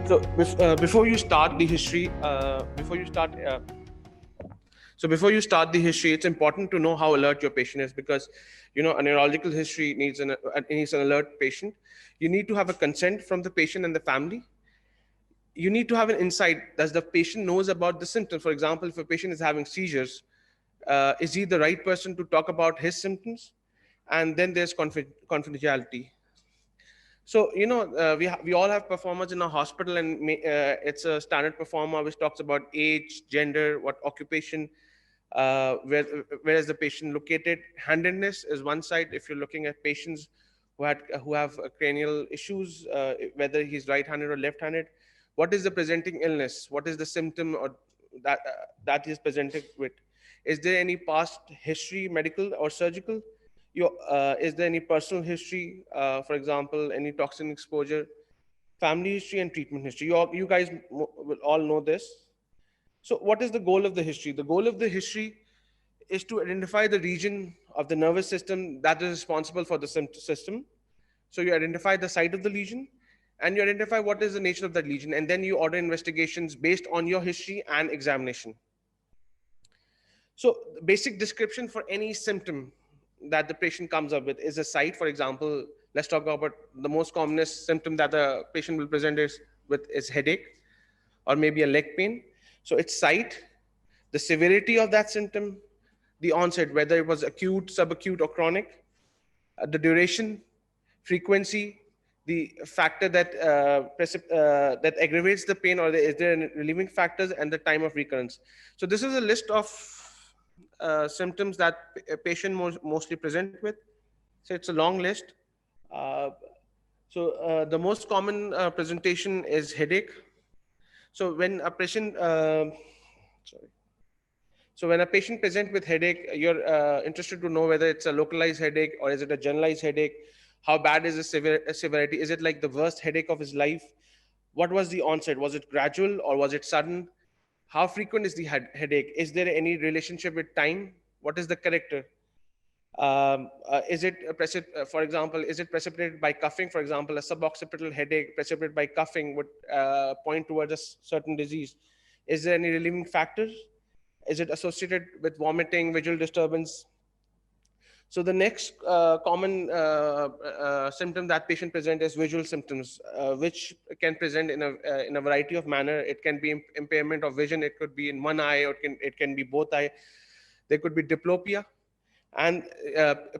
So before you start the history, before you start the history, it's important to know how alert your patient is, because a neurological history needs an alert patient. You need to have a consent from the patient and the family. You need to have an insight that the patient knows about the symptoms. For example, if a patient is having seizures, is he the right person to talk about his symptoms? And then there's confidentiality. So we all have performers in our hospital, and it's a standard performer which talks about age, gender, what occupation, where is the patient located. Handedness is one side. If you're looking at patients who have cranial issues, whether he's right-handed or left-handed, what is the presenting illness? What is the symptom or that he's presenting with? Is there any past history, medical or surgical? Is there any personal history, for example, any toxin exposure, family history, and treatment history? You guys will all know this. So, what is the goal of the history? The goal of the history is to identify the region of the nervous system that is responsible for the system. So, you identify the site of the lesion, and you identify what is the nature of that lesion, and then you order investigations based on your history and examination. So, the basic description for any symptom that the patient comes up with is a site. For example, let's talk about the most commonest symptom that the patient will present is headache or maybe a leg pain. So it's site, the severity of that symptom, the onset, whether it was acute, subacute, or chronic, the duration, frequency, the factor that aggravates the pain, or is there any relieving factors, and the time of recurrence. So this is a list of symptoms that a patient mostly present with. So it's a long list. Uh, the most common presentation is headache. So when a patient, sorry. So when a patient presents with headache, you're interested to know whether it's a localized headache or is it a generalized headache. How bad is the severity? Is it like the worst headache of his life? What was the onset? Was it gradual or was it sudden? How frequent is the headache? Is there any relationship with time? What is the character? Is it for example, is it precipitated by coughing? For example, a suboccipital headache precipitated by coughing would point towards a certain disease. Is there any relieving factors? Is it associated with vomiting, visual disturbance? So the next common symptom that patient present is visual symptoms, which can present in a variety of manner. It can be impairment of vision. It could be in one eye, or it can be both eye. There could be diplopia, and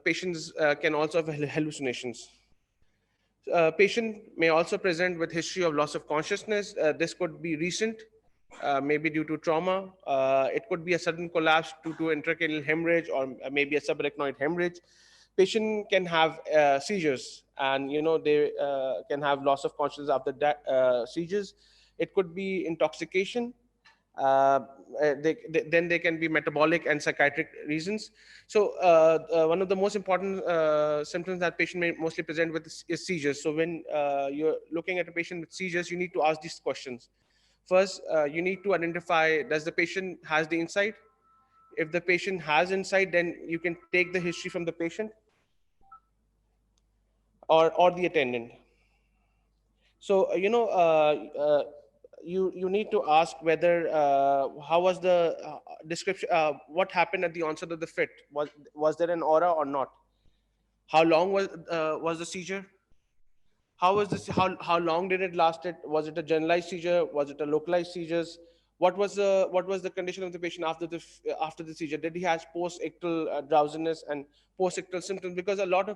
patients can also have hallucinations. Patient may also present with history of loss of consciousness. This could be recent, maybe due to trauma. It could be a sudden collapse due to intracranial hemorrhage, or maybe a subarachnoid hemorrhage. Patient can have seizures, and they can have loss of consciousness after seizures. It could be intoxication. Then they can be metabolic and psychiatric reasons. So one of the most important symptoms that patient may mostly present with is seizures. So when you're looking at a patient with seizures, you need to ask these questions. First, you need to identify, does the patient has the insight? If the patient has insight, then you can take the history from the patient or the attendant. So you need to ask whether how was the description, what happened at the onset of the fit. Was there an aura or not? How long was the seizure? How was this? How long did it lasted? Was it a generalized seizure? Was it a localized seizures? What was the condition of the patient after the seizure? Did he have post-ictal drowsiness and post-ictal symptoms? Because a lot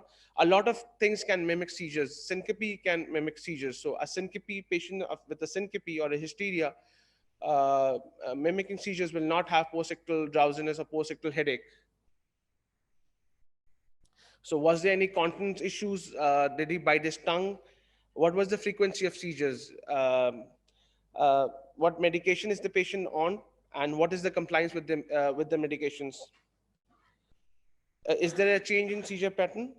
of things can mimic seizures. Syncope can mimic seizures. So a syncope patient with a syncope or a hysteria mimicking seizures will not have post-ictal drowsiness or post-ictal headache. So was there any continence issues? Did he bite his tongue? What was the frequency of seizures? What medication is the patient on, and what is the compliance with the medications? Is there a change in seizure pattern?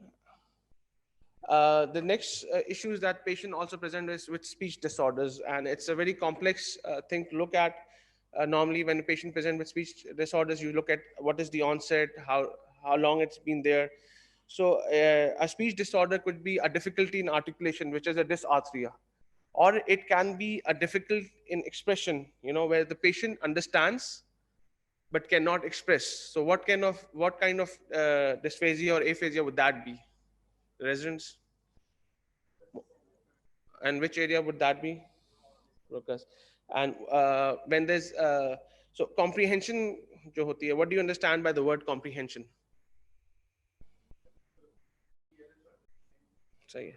The next issues that patient also present is with speech disorders, and it's a very complex thing to look at. Normally, when a patient presents with speech disorders, you look at what is the onset, how long it's been there. So a speech disorder could be a difficulty in articulation, which is a dysarthria. or it can be a difficult in expression, where the patient understands but cannot express. So what kind of dysphasia or aphasia would that be? Residents, and which area would that be? Broca's. And when there's so comprehension जो होती है, what do you understand by the word comprehension? सही है.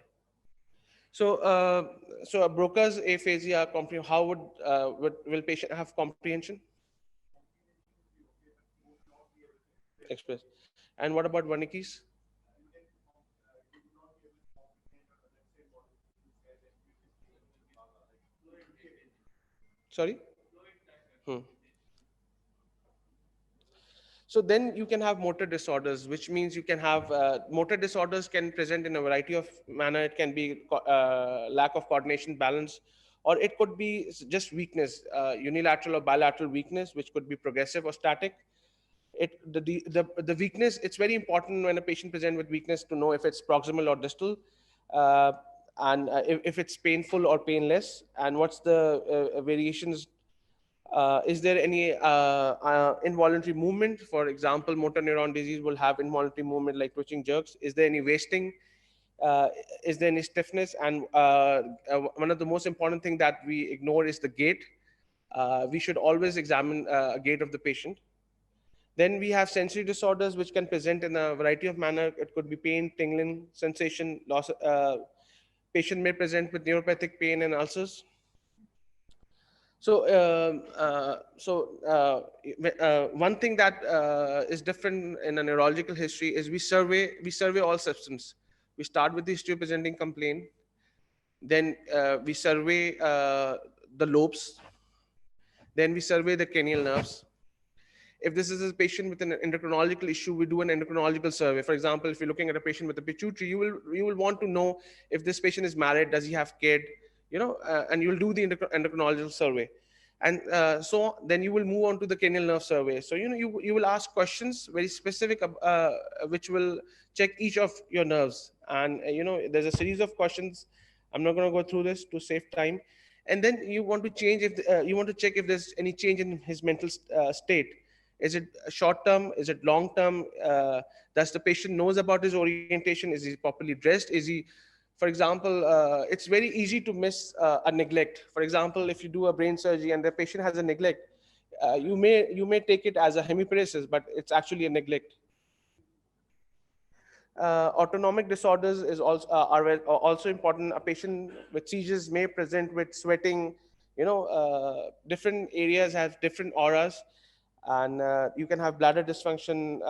So a Broca's aphasia, how will patient have comprehension? Express. And what about Wernicke's? Sorry. Hmm. So then you can have motor disorders, which means you can have motor disorders can present in a variety of manner. It can be lack of coordination, balance, or it could be just weakness, unilateral or bilateral weakness, which could be progressive or static. The weakness, it's very important when a patient presents with weakness to know if it's proximal or distal, uh, and if it's painful or painless, and what's the variations. Is there any involuntary movement? For example, motor neuron disease will have involuntary movement like twitching jerks. Is there any wasting? Uh, is there any stiffness? And one of the most important thing that we ignore is the gait. We should always examine a gait of the patient. Then we have sensory disorders, which can present in a variety of manner. It could be pain, tingling, sensation, loss. Patient may present with neuropathic pain and ulcers. One thing that is different in a neurological history is we survey all systems. We start with the history of presenting complaint, then we survey the lobes, then we survey the cranial nerves. If this is a patient with an endocrinological issue, we do an endocrinological survey. For example, if you're looking at a patient with a pituitary, you will want to know if this patient is married, does he have kid, and you'll do the endocrinological survey. And so then you will move on to the cranial nerve survey. So you will ask questions very specific, which will check each of your nerves. And there's a series of questions. I'm not going to go through this to save time. And then you want to change if you want to check if there's any change in his mental state. Is it short term? Is it long term? Does the patient knows about his orientation? Is he properly dressed? Is he, for example, it's very easy to miss a neglect. For example, if you do a brain surgery and the patient has a neglect, you may take it as a hemiparesis, but it's actually a neglect. Autonomic disorders is also are also important. A patient with seizures may present with sweating. Different areas have different auras, and you can have bladder dysfunction.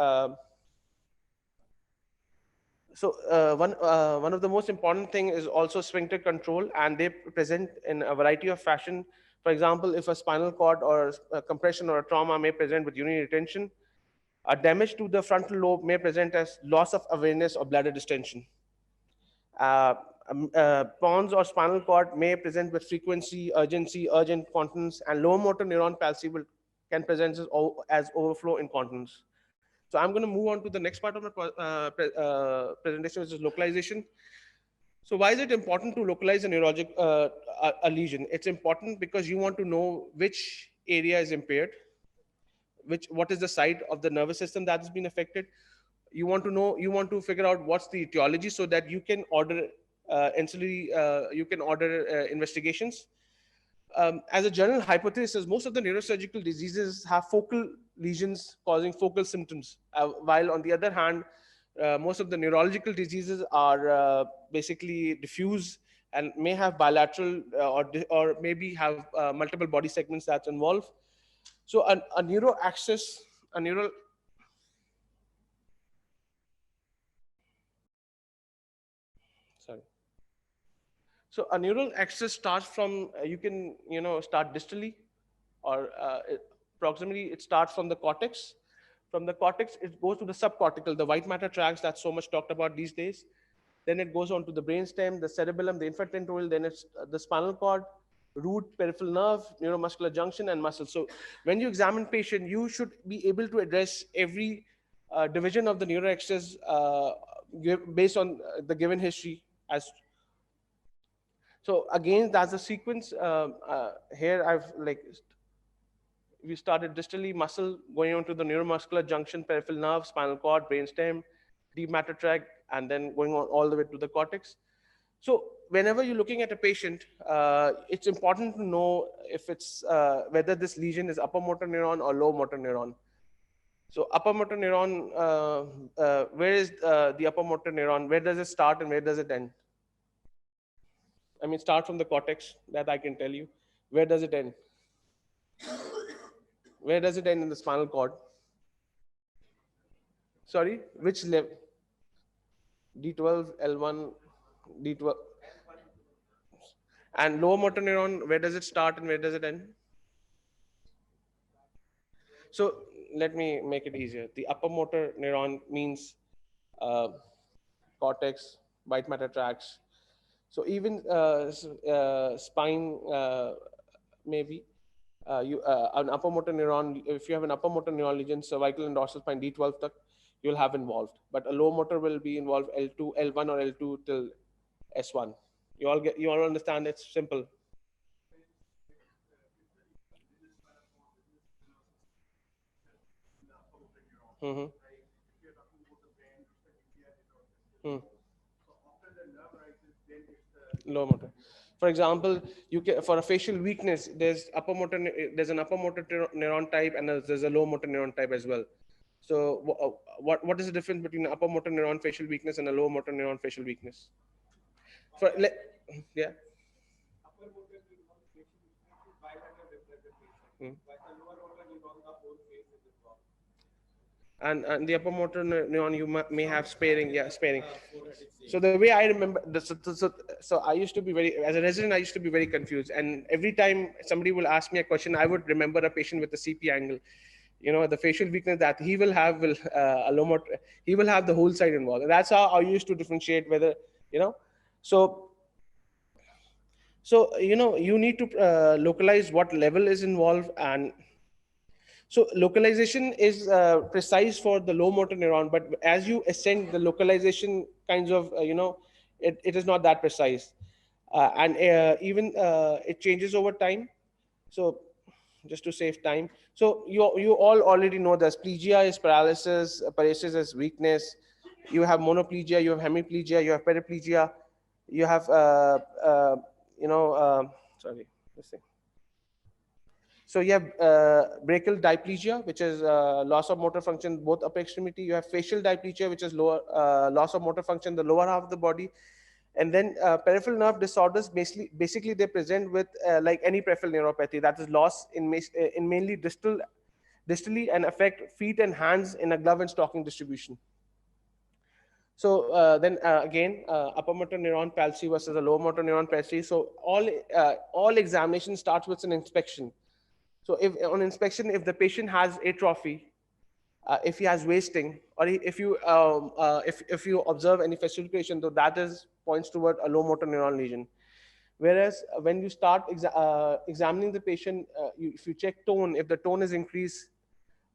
One of the most important thing is also sphincter control, and they present in a variety of fashion. For example, if a spinal cord or a compression or a trauma may present with urinary retention, a damage to the frontal lobe may present as loss of awareness or bladder distension. Pons or spinal cord may present with frequency, urgency, urgent continence, and low motor neuron palsy can present as overflow incontinence. So I'm going to move on to the next part of my presentation, which is localization. So why is it important to localize a neurologic a lesion? It's important because you want to know which area is impaired, what is the site of the nervous system that has been affected. You want to figure out what's the etiology so that you can order ancillary, you can order investigations. As a general hypothesis, most of the neurosurgical diseases have focal lesions causing focal symptoms, while on the other hand, most of the neurological diseases are basically diffuse and may have bilateral or maybe have multiple body segments that's involved. So a neuro axis, a neural sorry. So a neural axis starts from you can start distally or proximally. It starts from the cortex. From the cortex, it goes to the subcortical, the white matter tracts that's so much talked about these days. Then it goes on to the brainstem, the cerebellum, the infratemporal. Then it's the spinal cord, root, peripheral nerve, neuromuscular junction, and muscle. So when you examine patient, you should be able to address every division of the neuroaxis based on the given history. As So again, that's the sequence. Here I've like we started distally muscle going on to the neuromuscular junction, peripheral nerve, spinal cord, brainstem, deep matter tract, and then going on all the way to the cortex. So whenever you're looking at a patient, it's important to know if it's whether this lesion is upper motor neuron or low motor neuron. So upper motor neuron, where is the upper motor neuron? Where does it start and where does it end? I mean, start from the cortex, that I can tell you. Where does it end? Where does it end in the spinal cord? Sorry, which level? D12, L1, D12. And lower motor neuron, where does it start and where does it end? So let me make it easier. The upper motor neuron means uh, cortex, white matter tracts. So even spine, maybe you an upper motor neuron. If you have an upper motor neuron lesion, cervical and dorsal spine D12 tuck, you'll have involved. But a low motor will be involved L2, L1 or L2 till S1. You all understand? It's simple. Mm-hmm. Hmm. Low motor. For example, you can, for a facial weakness, there's an upper motor neuron type and there's a low motor neuron type as well. So what is the difference between an upper motor neuron facial weakness and a low motor neuron facial weakness? For yeah. Hmm. And the upper motor neuron you may have sparing, yeah, sparing. So the way I remember, so I used to be very, as a resident, I used to be very confused. And every time somebody will ask me a question, I would remember a patient with a CP angle. You know, the facial weakness that he will have will a low motor, he will have the whole side involved. And that's how I used to differentiate whether, you know, so you need to localize what level is involved. And so localization is precise for the low motor neuron, but as you ascend, the localization kinds of, it is not that precise. And even it changes over time. So just to save time. So you all already know this. Plegia is paralysis, paresis is weakness. You have monoplegia, you have hemiplegia, you have paraplegia, you have, sorry, let's see. So you have brachial diplegia, which is loss of motor function, both upper extremity. You have facial diplegia, which is lower loss of motor function, the lower half of the body. And then peripheral nerve disorders, basically they present with like any peripheral neuropathy, that is loss in mainly distally and affect feet and hands in a glove and stocking distribution. So then again, upper motor neuron palsy versus a lower motor neuron palsy. So all examination starts with an inspection. So if on inspection, if the patient has atrophy, if he has wasting, or if you observe any fasciculation, so that is points toward a low motor neuron lesion. Whereas when you start examining the patient, if you check tone, if the tone is increased,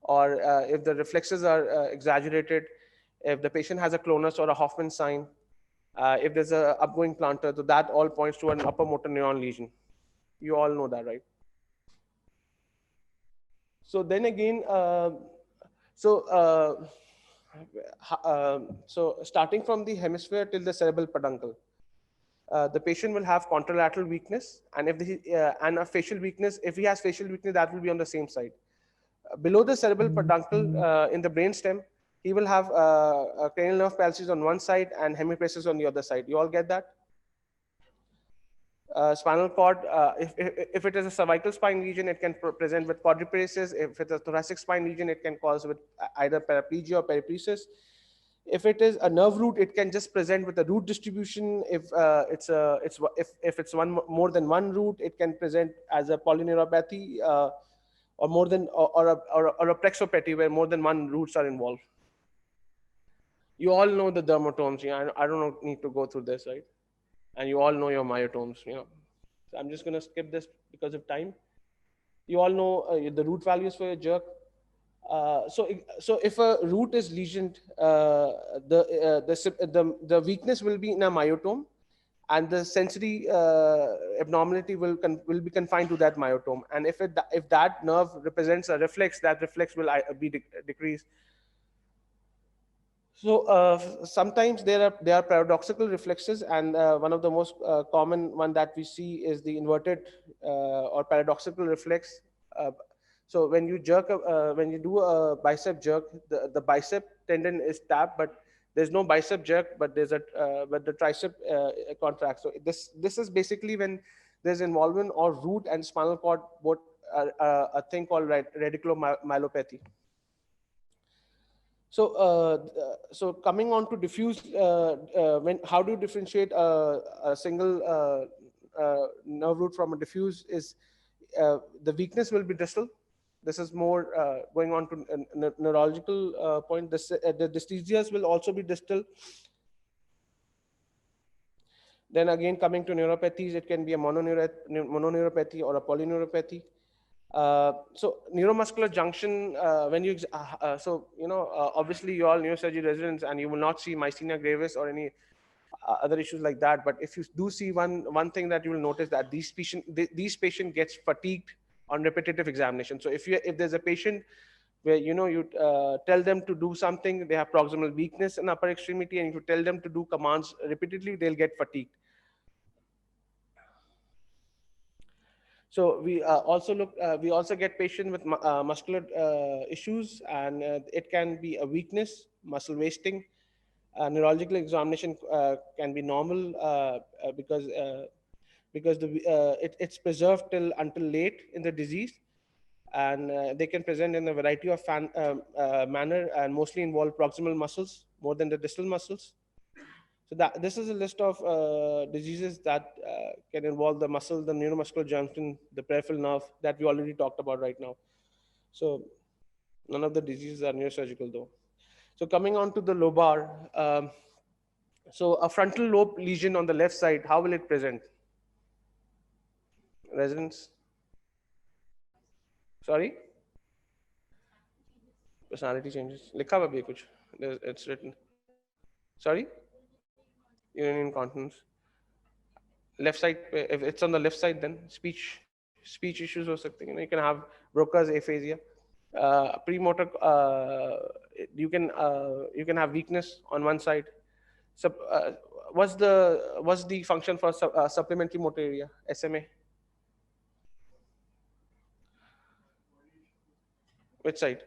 or if the reflexes are exaggerated, if the patient has a clonus or a Hoffman sign, if there's a upgoing plantar, so that all points to an upper motor neuron lesion. You all know that, right? So then again, so so starting from the hemisphere till the cerebral peduncle, the patient will have contralateral weakness, and and a facial weakness. If he has facial weakness, that will be on the same side. Below the cerebral peduncle, in the brainstem, he will have cranial nerve palsies on one side and hemiparesis on the other side. You all get that? Spinal cord, if it is a cervical spine lesion, it can present with quadriparesis. If it's a thoracic spine lesion, it can cause with either paraplegia or periparesis. If it is a nerve root, it can just present with a root distribution. If it's more than one root, it can present as a polyneuropathy, or more than or a plexopathy where more than one roots are involved. You all know the dermatomes. Yeah, I don't need to go through this, right? And you all know your myotomes. So I'm just going to skip this because of time. You all know the root values for your jerk. So if a root is lesioned, the weakness will be in a myotome, and the sensory abnormality will be confined to that myotome. And if that nerve represents a reflex, that reflex will be decreased. So sometimes there are paradoxical reflexes, and one of the most common one that we see is the inverted or paradoxical reflex. Uh, so when you do a bicep jerk, the bicep tendon is tapped, but there's no bicep jerk, but but the tricep contracts. So this is basically when there's involvement or root and spinal cord, both a thing called radiculomyelopathy. So coming on to diffuse, when how do you differentiate a single nerve root from a diffuse is the weakness will be distal. This is more going on to neurological point. The dysthesias will also be distal. Then again, coming to neuropathies, it can be a mononeuropathy or a polyneuropathy. So neuromuscular junction, obviously you all neurosurgery residents, and you will not see myasthenia gravis or any other issues like that. But if you do see one thing that you will notice, that these patient gets fatigued on repetitive examination. So if there's a patient where you tell them to do something, they have proximal weakness in upper extremity, and if you tell them to do commands repeatedly, they'll get fatigued. So we also get patient with muscular issues, and it can be a weakness, muscle wasting. Neurological examination can be normal because it's preserved till until late in the disease, and they can present in a variety of manner, and mostly involve proximal muscles more than the distal muscles. So that this is a list of diseases that can involve the muscle, the neuromuscular junction, the peripheral nerve that we already talked about right now. So none of the diseases are neurosurgical though. So coming on to the lobar, so a frontal lobe lesion on the left side, how will it present? Residents? Sorry? Personality changes. लिखा हुआ भी है कुछ. It's written. Sorry? Urinary incontinence. Left side, if it's on the left side, then speech issues हो सकते हैं. You can have Broca's aphasia. Premotor, you can have weakness on one side. So, what's the function for supplementary motor area, SMA? Which side?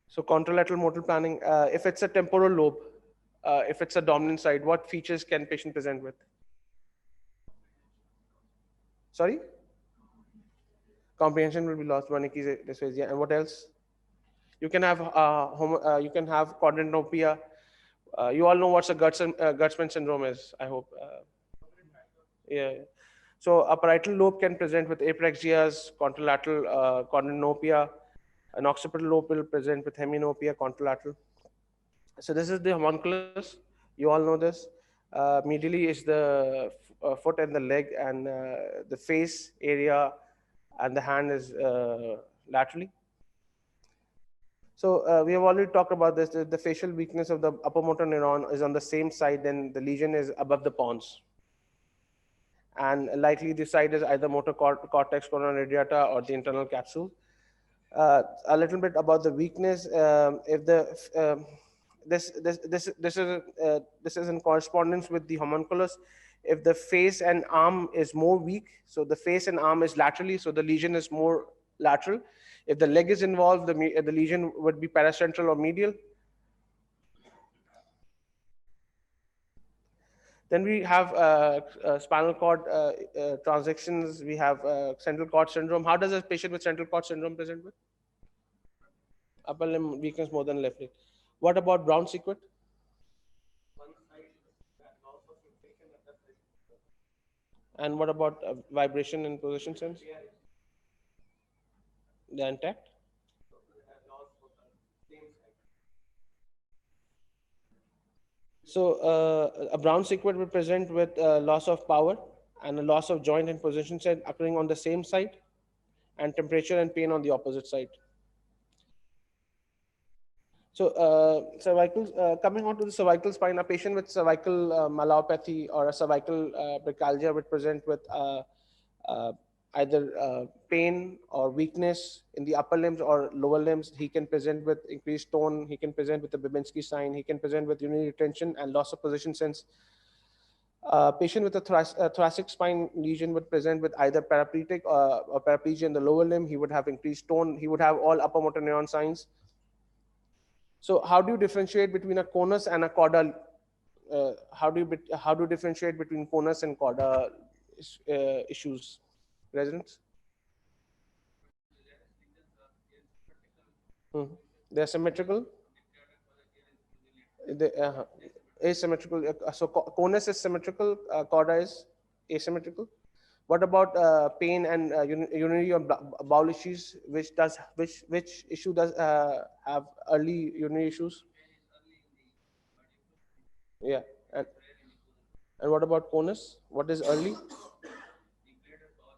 So contralateral motor planning. If it's a temporal lobe, if it's a dominant side, what features can patient present with? Sorry? Comprehension will be lost, Wernicke's dysphasia, and what else? You can have you can have chondrodynopia. You all know what's a Gertzmann syndrome is, I hope. Yeah. So a parietal lobe can present with apraxias, contralateral chondrodynopia. An occipital lobe will present with heminopia, contralateral. So this is the homunculus. You all know this. Medially is the foot and the leg, and the face area and the hand is laterally. So we have already talked about this. The facial weakness of the upper motor neuron is on the same side, then the lesion is above the pons. And likely the side is either motor cortex, corona radiata, or the internal capsule. A little bit about the weakness. If the this is in correspondence with the homunculus. If the face and arm is more weak, so the face and arm is laterally, so the lesion is more lateral. If the leg is involved, the lesion would be paracentral or medial. Then we have spinal cord transactions. We have central cord syndrome. How does a patient with central cord syndrome present with? Upper limb weakness more than left leg. What about Brown sequence? And what about vibration and position sense? They're intact. So a Brown sequence will present with loss of power and a loss of joint and position sense occurring on the same side, and temperature and pain on the opposite side. So coming on to the cervical spine, a patient with cervical myelopathy or a cervical brachyalgia would present with uh, either pain or weakness in the upper limbs or lower limbs. He can present with increased tone. He can present with the Babinski sign. He can present with urinary retention and loss of position sense. Patient with a thoracic spine lesion would present with either paraplegic or paraplegia in the lower limb. He would have increased tone. He would have all upper motor neuron signs. So how do you differentiate between a conus and a cauda? How do you differentiate between conus and cauda issues? Residents? Hmm. They're symmetrical. They, asymmetrical. So conus is symmetrical. Cauda is asymmetrical. What about pain and urinary or bowel issues? Which issue does have early urinary issues? Yeah. And and what about conus? What is early?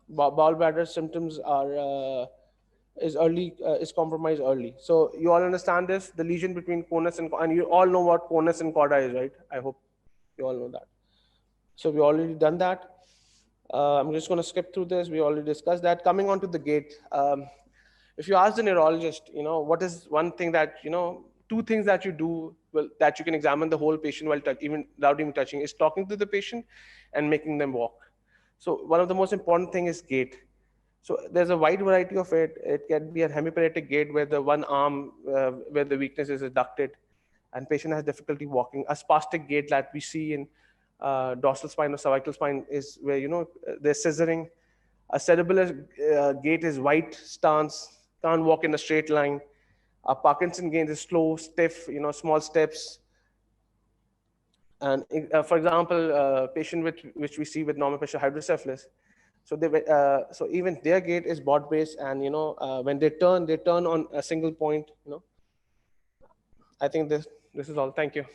Bowel bladder symptoms are is compromised early. So you all understand this, the lesion between conus and you all know what conus and cauda is, right? I hope you all know that. So we already done that. I'm just going to skip through this. We already discussed that. Coming on to the gait. If you ask the neurologist, what is one thing that, two things that you do, well, that you can examine the whole patient while even without even touching, is talking to the patient and making them walk. So one of the most important thing is gait. So there's a wide variety of it. It can be a hemiparetic gait where the one arm, where the weakness is adducted, and patient has difficulty walking. A spastic gait that we see in dorsal spine or cervical spine is where there's scissoring. A cerebellar gait is white stance, can't walk in a straight line. A Parkinson gait is slow, stiff, small steps. And for example, patient which we see with normal pressure hydrocephalus, so even their gait is board based, and when they turn on a single point. I think this is all. Thank you.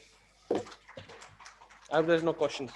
I hope there's no questions.